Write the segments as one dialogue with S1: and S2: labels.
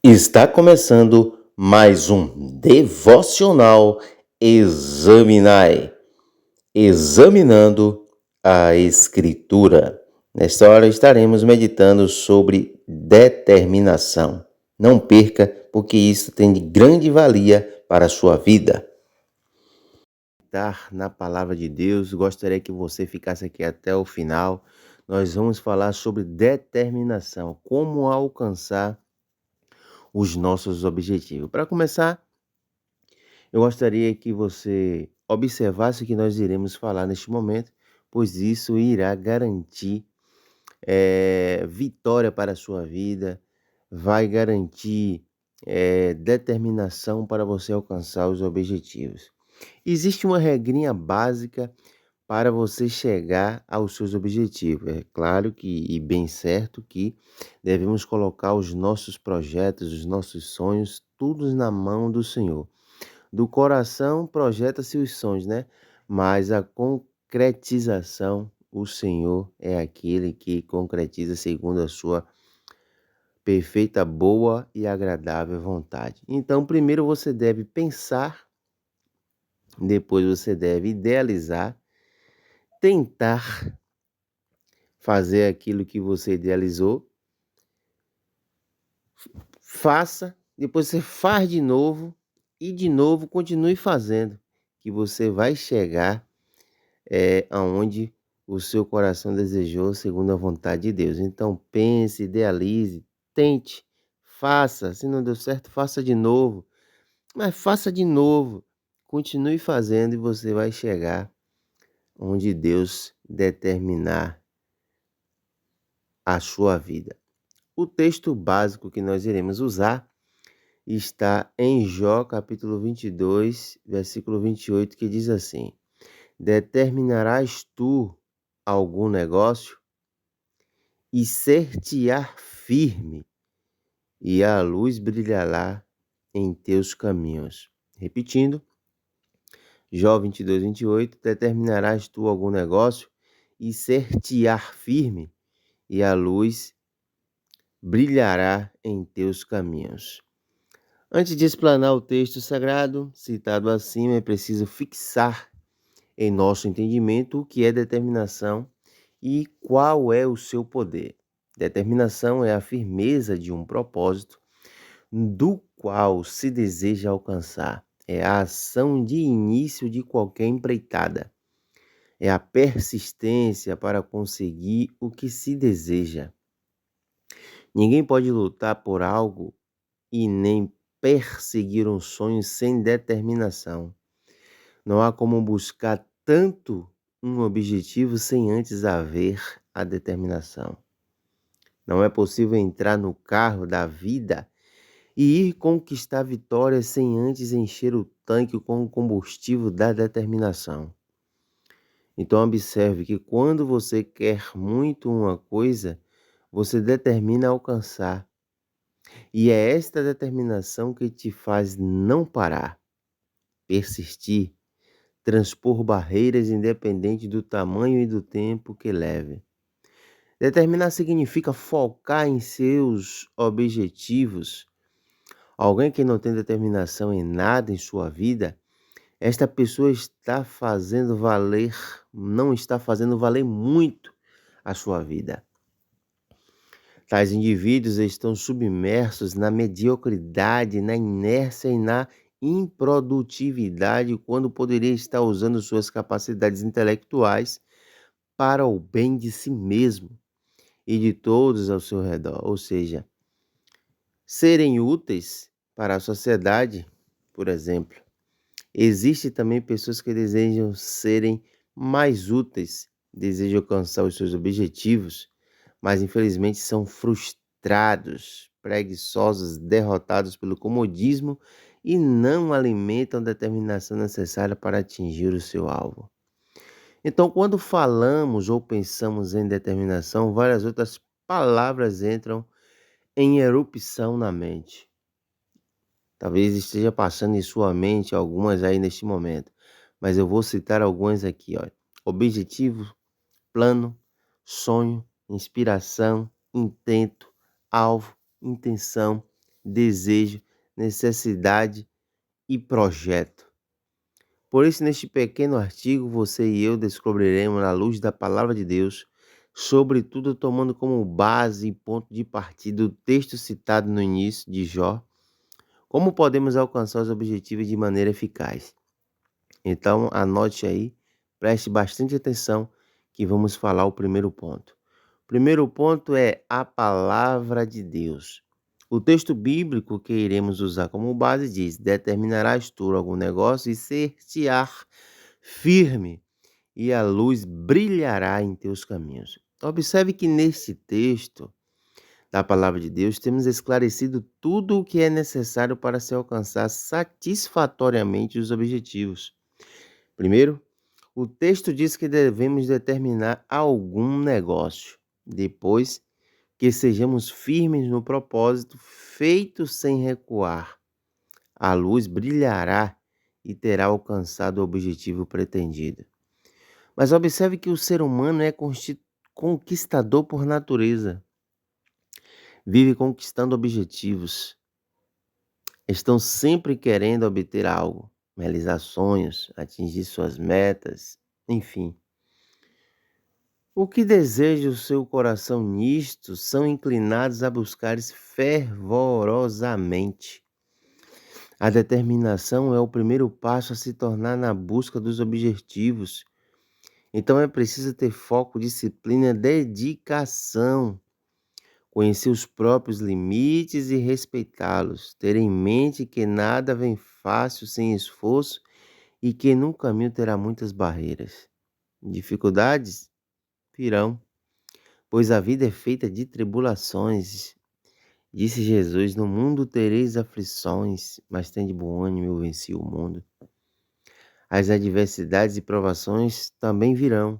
S1: Está começando mais um devocional Examinai, examinando a Escritura. Nesta hora estaremos meditando sobre determinação. Não perca, porque isso tem de grande valia para a sua vida. Na palavra de Deus, gostaria que você ficasse aqui até o final. Nós vamos falar sobre determinação, como alcançar os nossos objetivos. Para começar, eu gostaria que você observasse o que nós iremos falar neste momento, pois isso irá garantir vitória para a sua vida, vai garantir determinação para você alcançar os objetivos. Existe uma regrinha básica para você chegar aos seus objetivos. É claro que, e bem certo, que devemos colocar os nossos projetos, os nossos sonhos, todos na mão do Senhor. Do coração projeta-se os sonhos, né? Mas a concretização, o Senhor é aquele que concretiza segundo a sua perfeita, boa e agradável vontade. Então, primeiro você deve pensar, depois você deve idealizar, tentar fazer aquilo que você idealizou, faça, depois você faz de novo e de novo continue fazendo, que você vai chegar aonde o seu coração desejou, segundo a vontade de Deus. Então pense, idealize, tente, faça. Se não deu certo, faça de novo, mas faça de novo, continue fazendo e você vai chegar onde Deus determinar a sua vida. O texto básico que nós iremos usar está em Jó, capítulo 22, versículo 28, que diz assim: Determinarás tu algum negócio e ser-te-á firme, e a luz brilhará em teus caminhos. Repetindo, Jó 22, 28, determinarás tu algum negócio e ser-te-á firme, e a luz brilhará em teus caminhos. Antes de explanar o texto sagrado citado acima, é preciso fixar em nosso entendimento o que é determinação e qual é o seu poder. Determinação é a firmeza de um propósito do qual se deseja alcançar. É a ação de início de qualquer empreitada. É a persistência para conseguir o que se deseja. Ninguém pode lutar por algo e nem perseguir um sonho sem determinação. Não há como buscar tanto um objetivo sem antes haver a determinação. Não é possível entrar no carro da vida e ir conquistar vitórias sem antes encher o tanque com o combustível da determinação. Então observe que quando você quer muito uma coisa, você determina alcançar. E é esta determinação que te faz não parar, persistir, transpor barreiras independente do tamanho e do tempo que leve. Determinar significa focar em seus objetivos. Alguém que não tem determinação em nada em sua vida, esta pessoa não está fazendo valer muito a sua vida. Tais indivíduos estão submersos na mediocridade, na inércia e na improdutividade, quando poderia estar usando suas capacidades intelectuais para o bem de si mesmo e de todos ao seu redor, ou seja, serem úteis para a sociedade, por exemplo. Existem também pessoas que desejam serem mais úteis, desejam alcançar os seus objetivos, mas infelizmente são frustrados, preguiçosos, derrotados pelo comodismo e não alimentam a determinação necessária para atingir o seu alvo. Então, quando falamos ou pensamos em determinação, várias outras palavras entram em erupção na mente. Talvez esteja passando em sua mente algumas aí neste momento, mas eu vou citar algumas aqui, ó. Objetivo, plano, sonho, inspiração, intento, alvo, intenção, desejo, necessidade e projeto. Por isso, neste pequeno artigo, você e eu descobriremos, na luz da palavra de Deus, sobretudo tomando como base e ponto de partida o texto citado no início de Jó, como podemos alcançar os objetivos de maneira eficaz. Então, anote aí, preste bastante atenção que vamos falar o primeiro ponto. O primeiro ponto é a palavra de Deus. O texto bíblico que iremos usar como base diz: determinarás tu algum negócio e ser-te-á firme, e a luz brilhará em teus caminhos. Observe que neste texto da palavra de Deus temos esclarecido tudo o que é necessário para se alcançar satisfatoriamente os objetivos. Primeiro, o texto diz que devemos determinar algum negócio. Depois, que sejamos firmes no propósito, feito sem recuar. A luz brilhará e terá alcançado o objetivo pretendido. Mas observe que o ser humano é conquistador por natureza. Vive conquistando objetivos. Estão sempre querendo obter algo, realizar sonhos, atingir suas metas, enfim. O que deseja o seu coração nisto são inclinados a buscar fervorosamente. A determinação é o primeiro passo a se tornar na busca dos objetivos. Então é preciso ter foco, disciplina, dedicação, conhecer os próprios limites e respeitá-los, ter em mente que nada vem fácil sem esforço e que no caminho terá muitas barreiras. Dificuldades virão, pois a vida é feita de tribulações. Disse Jesus: no mundo tereis aflições, mas tende bom ânimo, eu venci o mundo. As adversidades e provações também virão.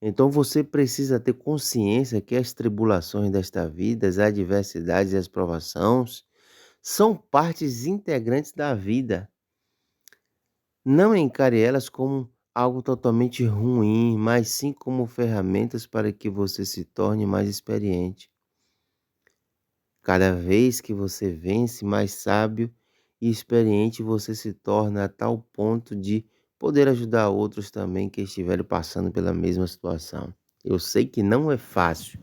S1: Então você precisa ter consciência que as tribulações desta vida, as adversidades e as provações são partes integrantes da vida. Não encare elas como algo totalmente ruim, mas sim como ferramentas para que você se torne mais experiente. Cada vez que você vence, mais sábio e experiente você se torna a tal ponto de poder ajudar outros também que estiverem passando pela mesma situação. Eu sei que não é fácil,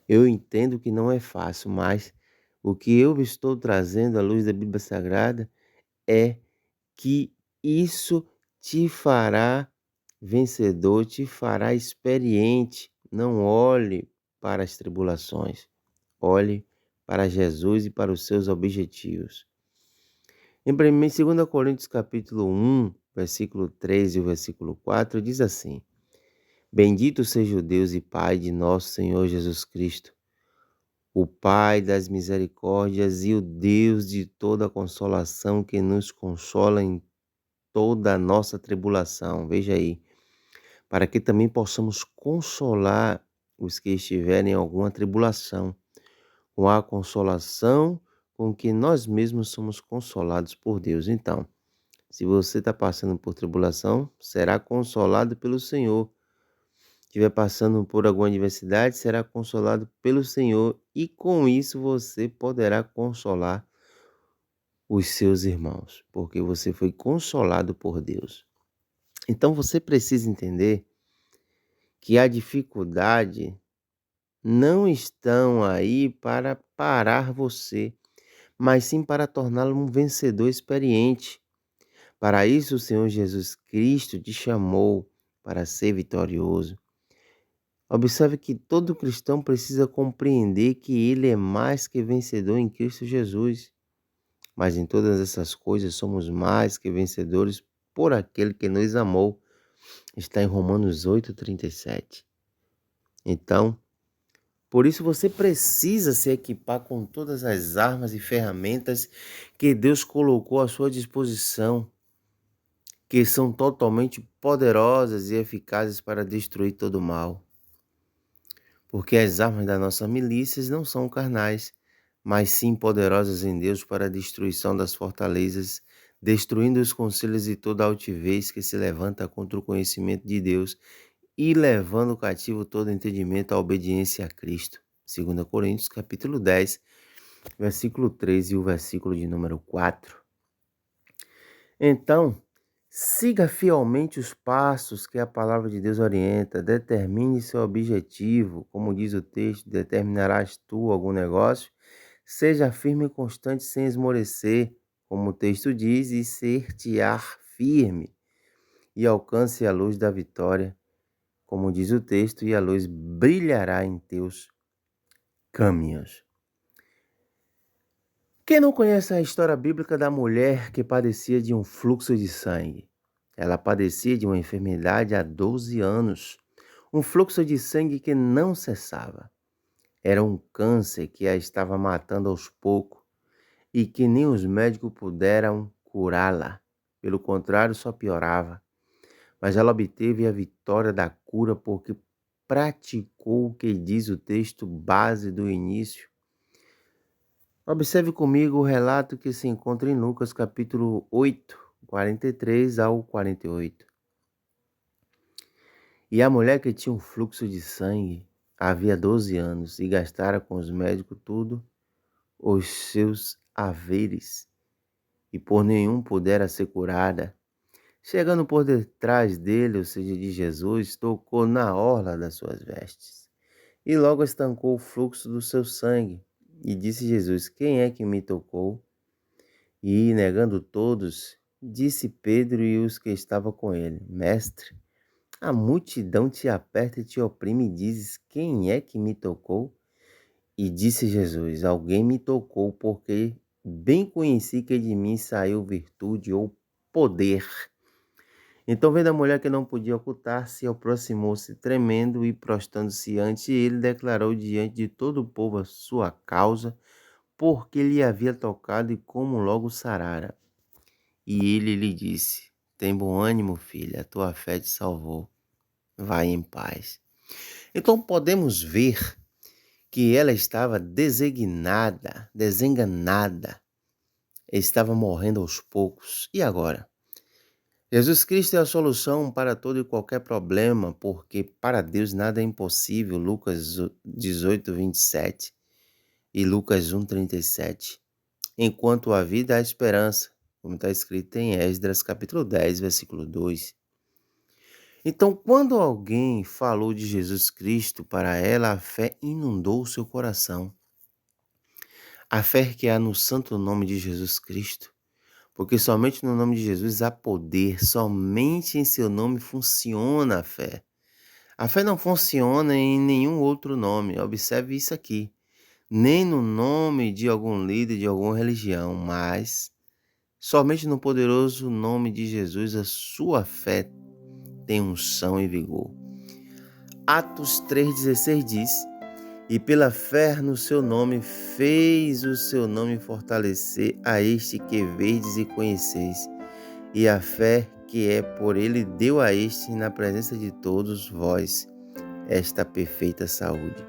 S1: eu entendo que não é fácil, mas o que eu estou trazendo à luz da Bíblia Sagrada é que isso te fará vencedor, te fará experiente. Não olhe para as tribulações, olhe para Jesus e para os seus objetivos. Em 2 Coríntios capítulo 1, versículo 3 e o versículo 4, diz assim: bendito seja o Deus e Pai de nosso Senhor Jesus Cristo, o Pai das misericórdias e o Deus de toda consolação, que nos consola em toda a nossa tribulação. Veja aí, para que também possamos consolar os que estiverem em alguma tribulação, com a consolação com que nós mesmos somos consolados por Deus. Então, se você está passando por tribulação, será consolado pelo Senhor. Estiver passando por alguma adversidade, será consolado pelo Senhor, e com isso você poderá consolar os seus irmãos, porque você foi consolado por Deus. Então você precisa entender que a dificuldade não estão aí para parar você, mas sim para torná-lo um vencedor experiente. Para isso o Senhor Jesus Cristo te chamou para ser vitorioso. Observe que todo cristão precisa compreender que ele é mais que vencedor em Cristo Jesus. Mas em todas essas coisas somos mais que vencedores por aquele que nos amou. Está em Romanos 8:37. Então, por isso você precisa se equipar com todas as armas e ferramentas que Deus colocou à sua disposição, que são totalmente poderosas e eficazes para destruir todo o mal. Porque as armas das nossas milícias não são carnais, mas sim poderosas em Deus para a destruição das fortalezas, destruindo os conselhos e toda altivez que se levanta contra o conhecimento de Deus e levando cativo todo entendimento à obediência a Cristo. 2 Coríntios capítulo 10, versículo 3 e o versículo de número 4. Então, siga fielmente os passos que a palavra de Deus orienta, determine seu objetivo, como diz o texto, determinarás tu algum negócio, seja firme e constante sem esmorecer, como o texto diz, e ser-te-á firme, e alcance a luz da vitória, como diz o texto, e a luz brilhará em teus caminhos. Quem não conhece a história bíblica da mulher que padecia de um fluxo de sangue? Ela padecia de uma enfermidade há 12 anos, um fluxo de sangue que não cessava. Era um câncer que a estava matando aos poucos e que nem os médicos puderam curá-la. Pelo contrário, só piorava. Mas ela obteve a vitória da cura porque praticou o que diz o texto base do início. Observe comigo o relato que se encontra em Lucas capítulo 8, 43 ao 48. E a mulher que tinha um fluxo de sangue havia 12 anos e gastara com os médicos tudo os seus haveres, e por nenhum pudera ser curada. Chegando por detrás dele, ou seja, de Jesus, tocou na orla das suas vestes, e logo estancou o fluxo do seu sangue. E disse Jesus: quem é que me tocou? E, negando todos, disse Pedro e os que estavam com ele: Mestre, a multidão te aperta e te oprime, e dizes: quem é que me tocou? E disse Jesus: alguém me tocou, porque bem conheci que de mim saiu virtude ou poder. Então, vendo a mulher que não podia ocultar-se, aproximou-se tremendo e, prostrando-se ante ele, declarou diante de todo o povo a sua causa, porque lhe havia tocado e como logo sarara. E ele lhe disse: tem bom ânimo, filha, a tua fé te salvou. Vai em paz. Então podemos ver que ela estava desenganada, estava morrendo aos poucos. E agora? Jesus Cristo é a solução para todo e qualquer problema, porque para Deus nada é impossível. Lucas 18, 27 e Lucas 1, 37. Enquanto há vida, há esperança, como está escrito em Esdras capítulo 10, versículo 2. Então, quando alguém falou de Jesus Cristo para ela, a fé inundou o seu coração. A fé que há no santo nome de Jesus Cristo, porque somente no nome de Jesus há poder, somente em seu nome funciona a fé. A fé não funciona em nenhum outro nome, observe isso aqui. Nem no nome de algum líder de alguma religião, mas somente no poderoso nome de Jesus a sua fé tem unção e vigor. Atos 3,16 diz: e pela fé no seu nome fez o seu nome fortalecer a este que verdes e conheceis, e a fé que é por ele deu a este na presença de todos vós esta perfeita saúde.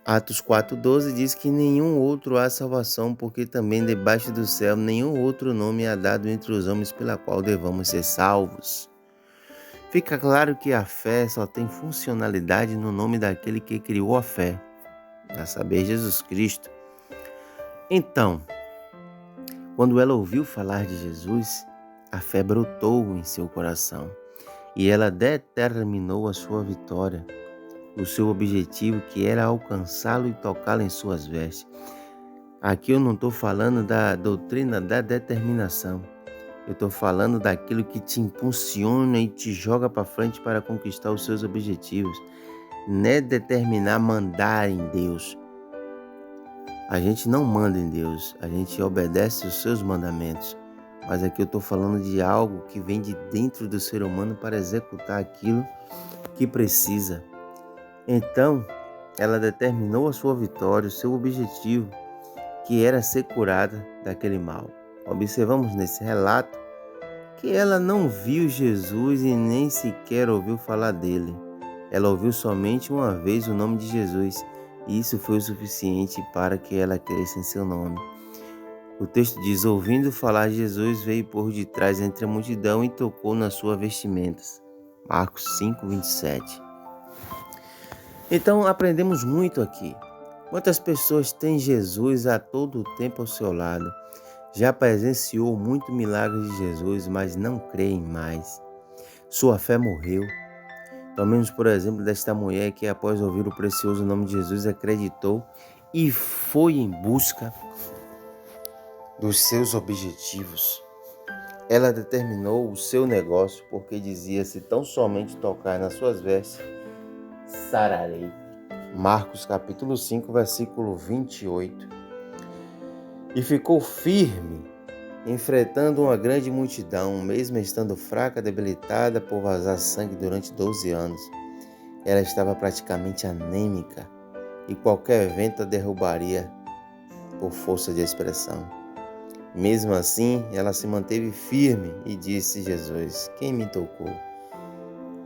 S1: Atos 4,12 diz que nenhum outro há salvação, porque também debaixo do céu nenhum outro nome há dado entre os homens pela qual devamos ser salvos. Fica claro que a fé só tem funcionalidade no nome daquele que criou a fé, a saber, Jesus Cristo. Então, quando ela ouviu falar de Jesus, a fé brotou em seu coração e ela determinou a sua vitória, o seu objetivo, que era alcançá-lo e tocá-lo em suas vestes. Aqui eu não estou falando da doutrina da determinação. Eu estou falando daquilo que te impulsiona e te joga para frente para conquistar os seus objetivos. Não é determinar, mandar em Deus. A gente não manda em Deus, a gente obedece os seus mandamentos. Mas aqui eu estou falando de algo que vem de dentro do ser humano para executar aquilo que precisa. Então, ela determinou a sua vitória, o seu objetivo, que era ser curada daquele mal. Observamos nesse relato que ela não viu Jesus e nem sequer ouviu falar dele. Ela ouviu somente uma vez o nome de Jesus, e isso foi o suficiente para que ela cresça em seu nome. O texto diz: ouvindo falar de Jesus, veio por detrás entre a multidão e tocou nas suas vestimentas. Marcos 5, 27. Então aprendemos muito aqui. Quantas pessoas têm Jesus a todo tempo ao seu lado? Já presenciou muito milagres de Jesus, mas não creem mais. Sua fé morreu. Tomemos por exemplo desta mulher que, após ouvir o precioso nome de Jesus, acreditou e foi em busca dos seus objetivos. Ela determinou o seu negócio porque dizia: se tão somente tocar nas suas vestes, sararei. Marcos capítulo 5, versículo 28. E ficou firme, enfrentando uma grande multidão, mesmo estando fraca, debilitada por vazar sangue durante 12 anos. Ela estava praticamente anêmica e qualquer vento a derrubaria por força de expressão. Mesmo assim, ela se manteve firme e disse: Jesus, quem me tocou?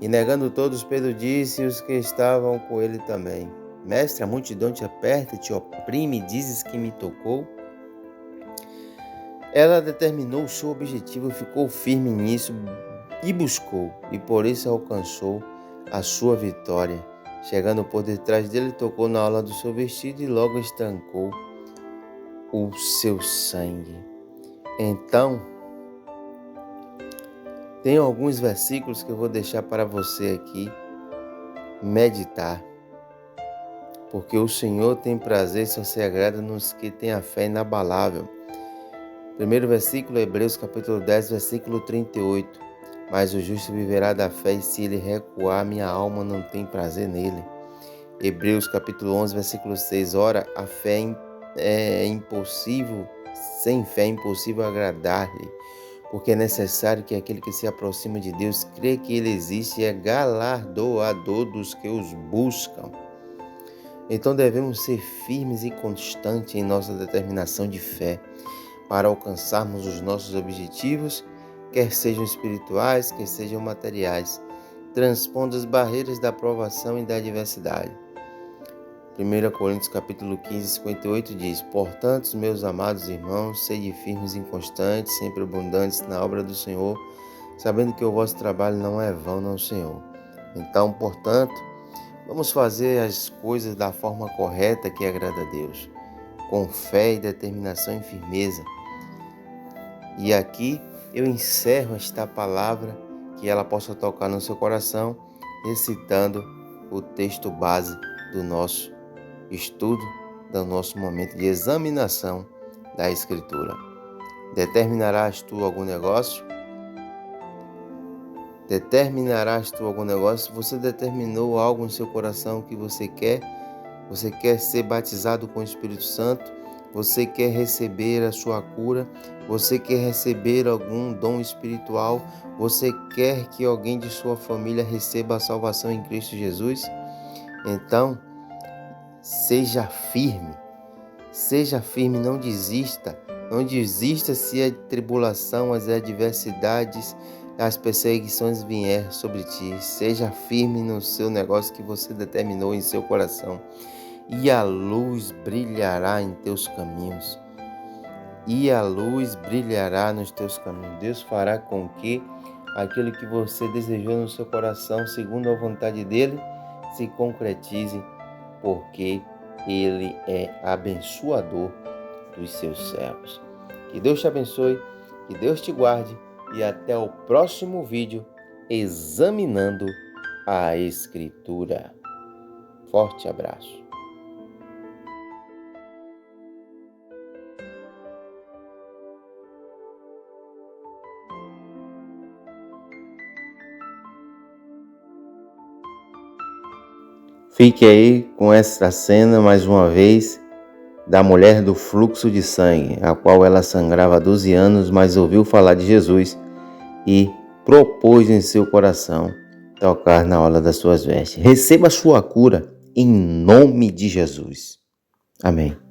S1: E negando todos, Pedro disse e os que estavam com ele também: Mestre, a multidão te aperta e te oprime e dizes que me tocou? Ela determinou o seu objetivo, ficou firme nisso e buscou, e por isso alcançou a sua vitória. Chegando por detrás dele, tocou na orla do seu vestido e logo estancou o seu sangue. Então, tem alguns versículos que eu vou deixar para você aqui meditar. Porque o Senhor tem prazer, só se agrada nos que têm a fé inabalável. Primeiro versículo, Hebreus capítulo 10, versículo 38. Mas o justo viverá da fé e se ele recuar, minha alma não tem prazer nele. Hebreus capítulo 11, versículo 6. Ora, a fé é impossível, sem fé é impossível agradar-lhe. Porque é necessário que aquele que se aproxima de Deus crê que ele existe e é galardoador dos que os buscam. Então devemos ser firmes e constantes em nossa determinação de fé para alcançarmos os nossos objetivos, quer sejam espirituais, quer sejam materiais, transpondo as barreiras da provação e da adversidade. 1 Coríntios capítulo 15, 58 diz: Portanto, meus amados irmãos, sede firmes e inconstantes, sempre abundantes na obra do Senhor, sabendo que o vosso trabalho não é vão no Senhor. Então, portanto, vamos fazer as coisas da forma correta que agrada a Deus, com fé e determinação e firmeza. E aqui eu encerro esta palavra, que ela possa tocar no seu coração, recitando o texto base do nosso estudo, do nosso momento de examinação da Escritura. Determinarás tu algum negócio? Determinarás tu algum negócio? Você determinou algo no seu coração que você quer? Você quer ser batizado com o Espírito Santo? Você quer receber a sua cura? Você quer receber algum dom espiritual? Você quer que alguém de sua família receba a salvação em Cristo Jesus? Então, seja firme, não desista. Não desista se a tribulação, as adversidades, as perseguições vier sobre ti. Seja firme no seu negócio que você determinou em seu coração. E a luz brilhará em teus caminhos. E a luz brilhará nos teus caminhos. Deus fará com que aquilo que você desejou no seu coração, segundo a vontade dele, se concretize, porque ele é abençoador dos seus servos. Que Deus te abençoe, que Deus te guarde e até o próximo vídeo examinando a Escritura. Forte abraço. Fique aí com essa cena mais uma vez da mulher do fluxo de sangue, a qual ela sangrava há 12 anos, mas ouviu falar de Jesus e propôs em seu coração tocar na orla das suas vestes. Receba a sua cura em nome de Jesus. Amém.